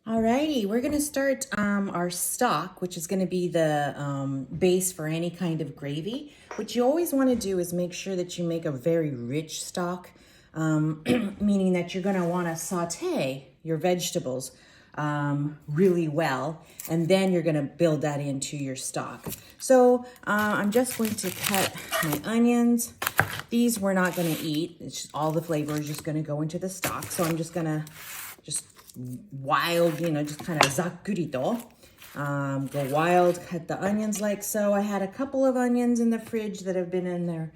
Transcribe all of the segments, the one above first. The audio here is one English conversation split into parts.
Alrighty, we're gonna start our stock, which is gonna be the base for any kind of gravy. What you always wanna do is make sure that you make a very rich stock, meaning that you're gonna wanna saute your vegetables really well, and then you're gonna build that into your stock. So I'm just going to cut my onions. These we're not gonna eat. It's just, all the flavor is just gonna go into the stock. So I'm just gonna wild, just kind of zakurito. Go wild, cut the onions like so. I had a couple of onions in the fridge that have been in there,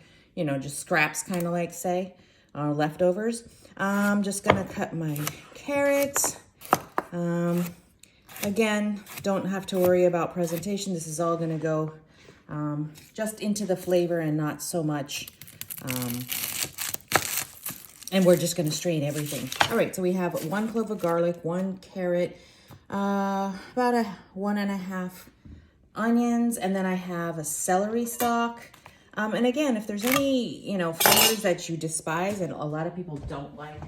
just scraps, kind of like say, leftovers. I'm just gonna cut my carrots. Again, don't have to worry about presentation. This is all gonna go just into the flavor and not so much and we're just gonna strain everything. All right, so we have 1 clove of garlic, 1 carrot, about a 1.5 onions, and then I have a celery stalk. And again, if there's any, flavors that you despise, and a lot of people don't like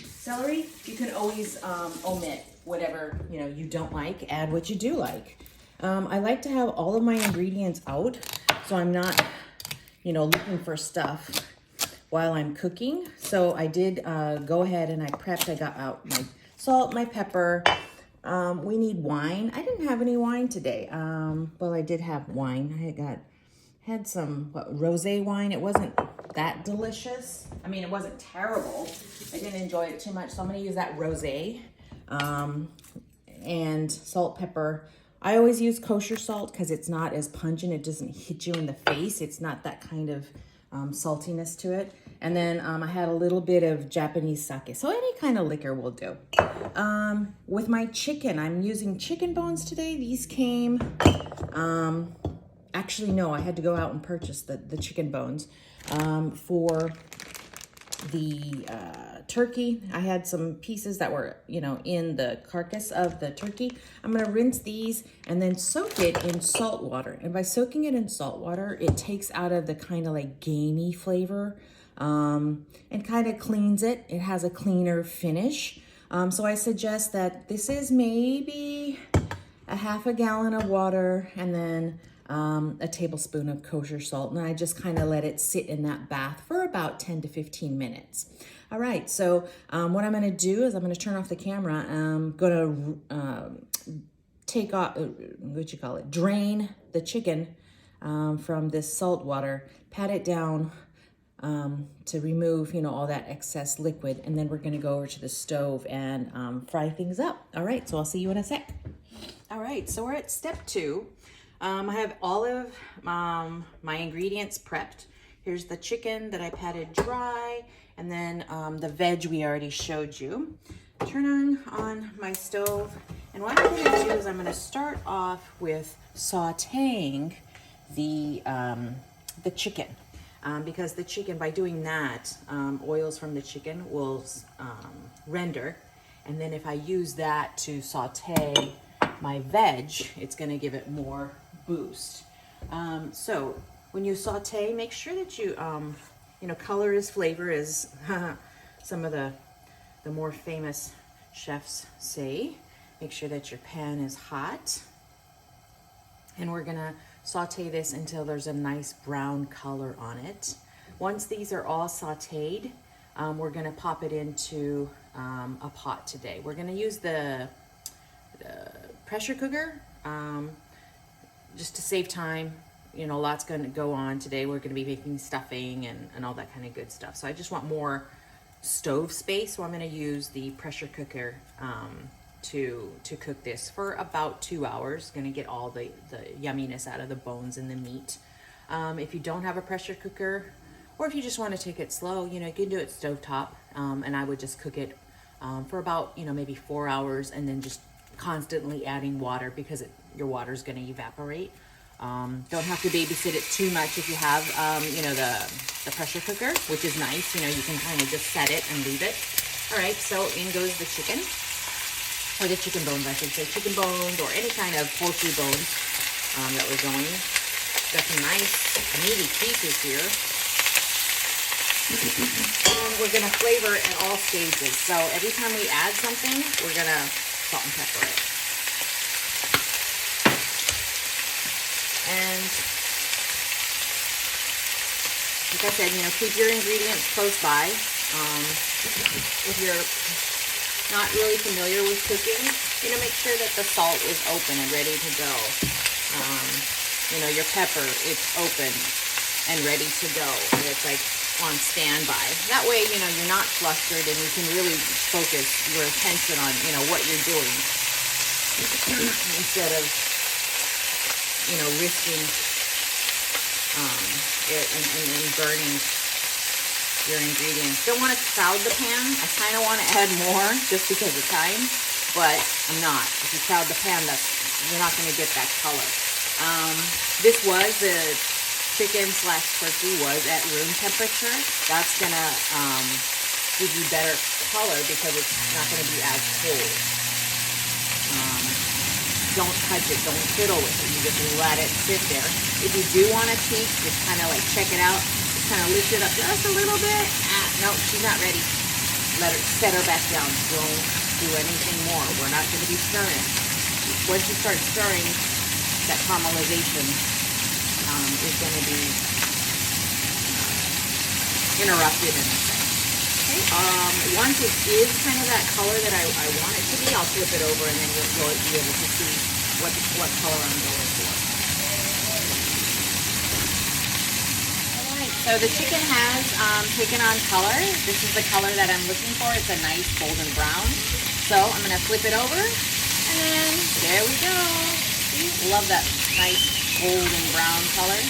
celery, you can always omit whatever, you don't like, add what you do like. I like to have all of my ingredients out, so I'm not, looking for stuff while I'm cooking. So I did go ahead and I prepped. I got out my salt, my pepper. We need wine. I didn't have any wine today. Well, I did have wine. I had some rosé wine. It wasn't that delicious. I mean, it wasn't terrible. I didn't enjoy it too much. So I'm gonna use that rosé and salt, pepper. I always use kosher salt because it's not as pungent. It doesn't hit you in the face. It's not that kind of saltiness to it. And then I had a little bit of Japanese sake. So any kind of liquor will do. With my chicken, I'm using chicken bones today. These came, actually no, I had to go out and purchase the chicken bones. For the turkey, I had some pieces that were, in the carcass of the turkey. I'm gonna rinse these and then soak it in salt water. And by soaking it in salt water, it takes out of the kind of like gamey flavor and kind of cleans it. It has a cleaner finish. So I suggest that this is maybe a half a gallon of water and then a tablespoon of kosher salt. And I just kind of let it sit in that bath for about 10 to 15 minutes. All right, so what I'm gonna do is I'm gonna turn off the camera. I'm gonna take off, drain the chicken from this salt water, pat it down to remove, all that excess liquid. And then we're gonna go over to the stove and fry things up. All right, so I'll see you in a sec. All right, so we're at step 2. I have all of my ingredients prepped. Here's the chicken that I patted dry, and then the veg we already showed you. Turn on my stove, and what I'm gonna do is I'm gonna start off with sauteing the chicken. Because the chicken, by doing that, oils from the chicken will render. And then if I use that to saute my veg, it's gonna give it more boost. So when you saute, make sure that you, color is flavor, as some of the more famous chefs say. Make sure that your pan is hot. And we're gonna saute this until there's a nice brown color on it. Once these are all sauteed, we're gonna pop it into a pot today. We're gonna use the pressure cooker just to save time. Lots gonna go on today. We're gonna be making stuffing and all that kind of good stuff. So I just want more stove space, so I'm gonna use the pressure cooker to cook this for about 2 hours. Gonna get all the yumminess out of the bones and the meat. If you don't have a pressure cooker, or if you just want to take it slow, you can do it stovetop. And I would just cook it for about maybe 4 hours, and then just constantly adding water because your water is going to evaporate. Don't have to babysit it too much if you have the pressure cooker, which is nice. You can kind of just set it and leave it. All right, so in goes the chicken. Or the chicken bones, I should say. Chicken bones or any kind of poultry bones that we're going. Got some nice meaty pieces here. And we're gonna flavor at all stages. So every time we add something, we're gonna salt and pepper it. And like I said, you know, keep your ingredients close by. If you're not really familiar with cooking, you know, make sure that the salt is open and ready to go. You know, your pepper, it's open and ready to go. And it's like on standby. That way, you know, you're not flustered and you can really focus your attention on, you know, what you're doing instead of, you know, risking it and burning your ingredients. Don't want to crowd the pan. I kind of want to add more just because of time, but I'm not. If you crowd the pan, you're not going to get that color. This was the chicken/turkey was at room temperature. That's going to give you better color because it's not going to be as cold. Don't touch it. Don't fiddle with it. You just let it sit there. If you do want to tweak, just kind of like check it out. Just kind of lift it up just a little bit. No, she's not ready. Let her set her back down. Don't do anything more. We're not going to be stirring. Once you start stirring, that caramelization is going to be interrupted in a sense. Okay. Once it is kind of that color that I want it to be, I'll flip it over and then you'll be able to see what color I'm going for. Alright, so the chicken has taken on color. This is the color that I'm looking for. It's a nice golden brown. So I'm going to flip it over and then there we go. See? Love that nice golden brown color.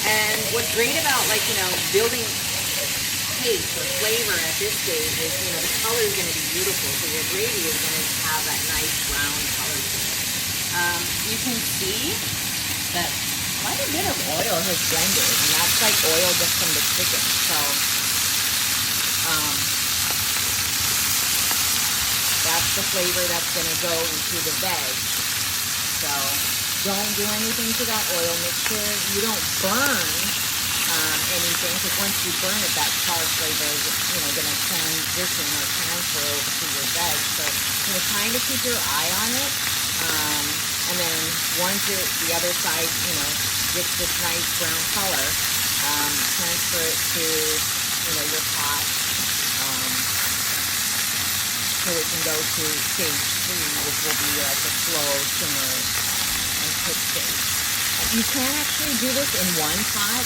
And what's great about, like, you know, building taste or flavor at this stage is, you know, the color is going to be beautiful. So your gravy is going to have that nice brown color to it. You can see that quite a bit of oil has blended, and that's like oil just from the chicken. So that's the flavor that's going to go into the veg. So don't do anything to that oil. Make sure you don't burn anything, because once you burn it, that char flavor is, you know, going to transition or transfer over to your veg. So, you know, kind of keep your eye on it. And then once the other side, you know, gets this nice brown color, transfer it to, you know, your pot, so it can go to stage 3, which will be like a slow simmer and cook stage. You can actually do this in one pot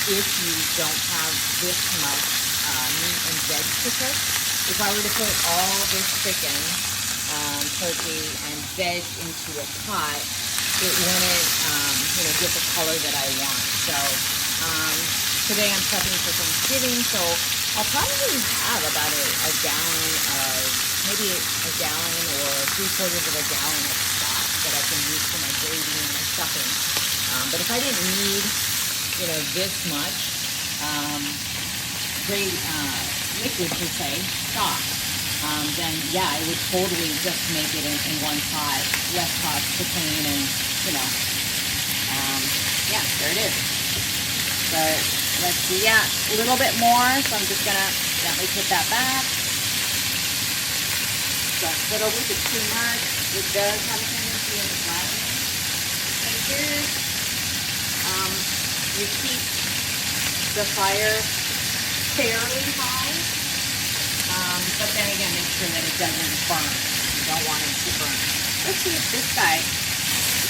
if you don't have this much meat and veg to cook. If I were to put all this chicken, turkey, and veg into a pot, it wouldn't, you know, get the color that I want. So today I'm prepping for Thanksgiving, so I'll probably have about a gallon of, maybe a gallon or 3/4 of a gallon of stock that I can use for my gravy and my stuffing. But if I didn't need, you know, this much liquid per se, stock, then yeah, I would totally just make it in one pot, less pots to clean, and, you know, yeah, there it is. But let's see, yeah, a little bit more, so I'm just gonna gently put that back. Don't put over if it's too much. It does have a tendency of flattening. And here's, you keep the fire fairly high, but then again, make sure that it doesn't burn. You don't want it to burn. Let's see if this guy,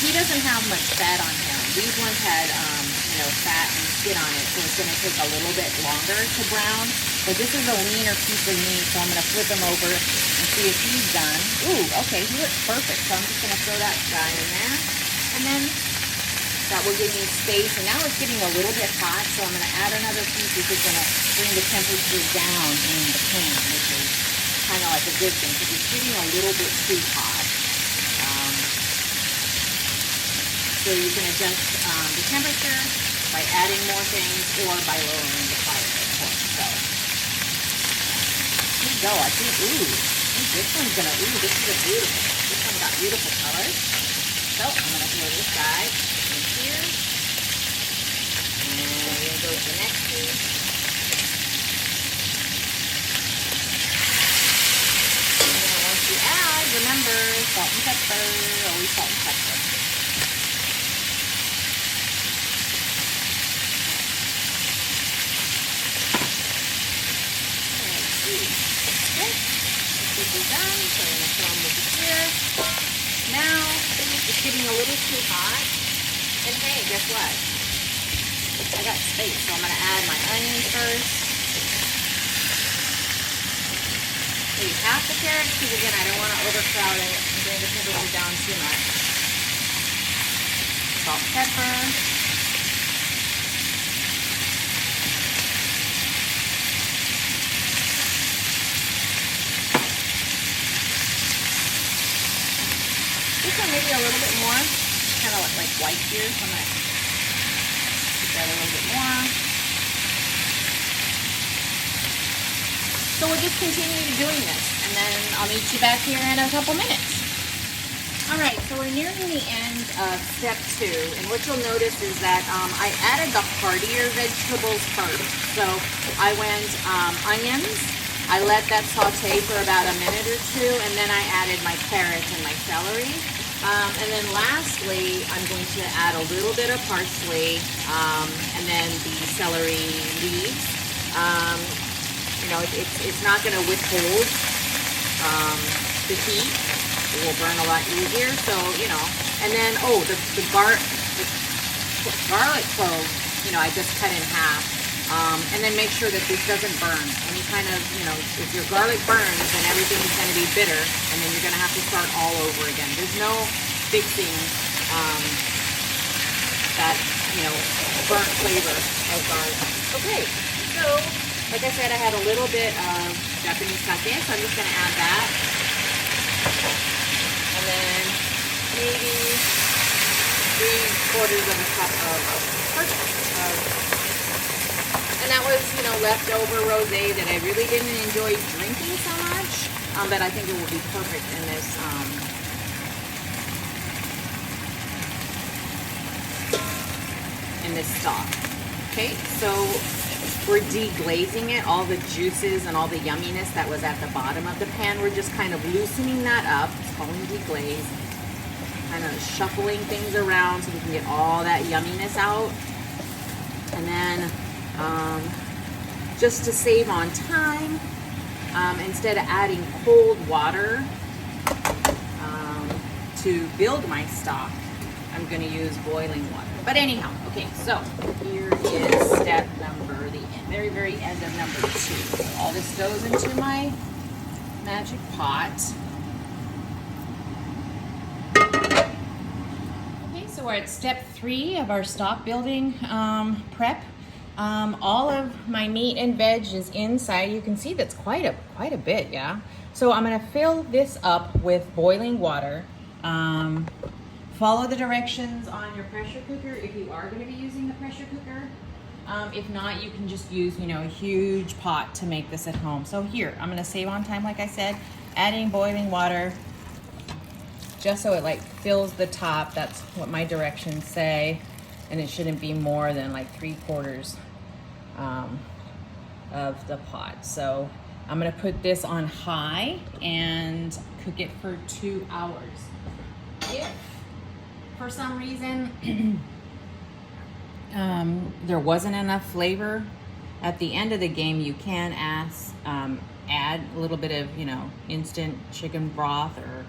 he doesn't have much fat on him. These ones had, you know, fat and skin on it, so it's going to take a little bit longer to brown. But this is a leaner piece of meat, so I'm going to flip him over and see if he's done. Ooh, okay, he looks perfect. So I'm just going to throw that guy in there. And then that will give me space. And now it's getting a little bit hot, so I'm going to add another piece, which is going to bring the temperature down in the pan, which is kind of like a good thing, because it's getting a little bit too hot. So you can adjust the temperature by adding more things or by lowering the fire, of course. So here we go. I think, this one's gonna, this is a beautiful. This one got beautiful colors. So I'm gonna throw this guy in here, and we'll go with the next piece. And Salt and pepper, always salt and pepper. Let's see. Okay, this is done, so I'm gonna throw them over here. Now, it's getting a little too hot. And hey, guess what? I got space, so I'm gonna add my onions first. Maybe half the carrots, because again, I don't want to overcrowd it and bring the temperature down too much. Salt and pepper. This one maybe a little bit more. Kind of like white here, so I'm going to put that a little bit more. So we'll just continue doing this, and then I'll meet you back here in a couple minutes. All right, so we're nearing the end of step 2, and what you'll notice is that I added the heartier vegetables first. So I went onions, I let that saute for about a minute or two, and then I added my carrots and my celery. And then lastly, I'm going to add a little bit of parsley, and then the celery leaves. You know, it's not going to withhold the heat. It will burn a lot easier. So, you know, and then, oh, the garlic clove, you know, I just cut in half. And then make sure that this doesn't burn. Any kind of, you know, if your garlic burns, then everything is going to be bitter, and then you're going to have to start all over again. There's no fixing that, you know, burnt flavor of garlic. Okay, so like I said, I had a little bit of Japanese sake, so I'm just going to add that. And then maybe 3/4 of a cup of and that was, you know, leftover rosé that I really didn't enjoy drinking so much, but I think it will be perfect in this stock. Okay, so we're deglazing it. All the juices and all the yumminess that was at the bottom of the pan, we're just kind of loosening that up. It's called deglaze. Kind of shuffling things around so we can get all that yumminess out. And then just to save on time, instead of adding cold water to build my stock, I'm going to use boiling water. But anyhow, okay, so here is step number, the very, very end of number 2. So all this goes into my magic pot. Okay, so we're at step 3 of our stock building prep. All of my meat and veg is inside. You can see that's quite a bit, yeah. So I'm gonna fill this up with boiling water. Follow the directions on your pressure cooker if you are gonna be using the pressure cooker. If not, you can just use, you know, a huge pot to make this at home. So here, I'm gonna save on time, like I said, adding boiling water just so it like fills the top. That's what my directions say. And it shouldn't be more than like 3/4 of the pot. So I'm gonna put this on high and cook it for 2 hours. If for some reason there wasn't enough flavor, at the end of the game you can add a little bit of, you know, instant chicken broth, or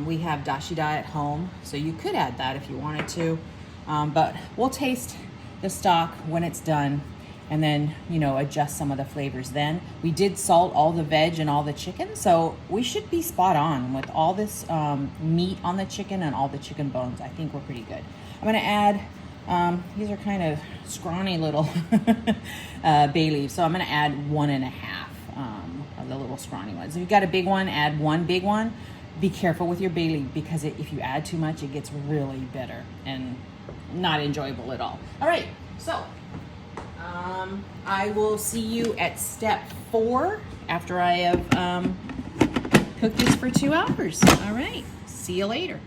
we have dashi at home, so you could add that if you wanted to. But we'll taste the stock when it's done and then, you know, adjust some of the flavors then. We did salt all the veg and all the chicken, so we should be spot on with all this meat on the chicken and all the chicken bones. I think we're pretty good. I'm gonna add, these are kind of scrawny little bay leaves, so I'm gonna add 1.5 of the little scrawny ones. If you've got a big one, add 1 big one. Be careful with your bay leaf, because if you add too much, it gets really bitter and not enjoyable at all. All right, so I will see you at step 4 after I have cooked this for 2 hours. All right, see you later.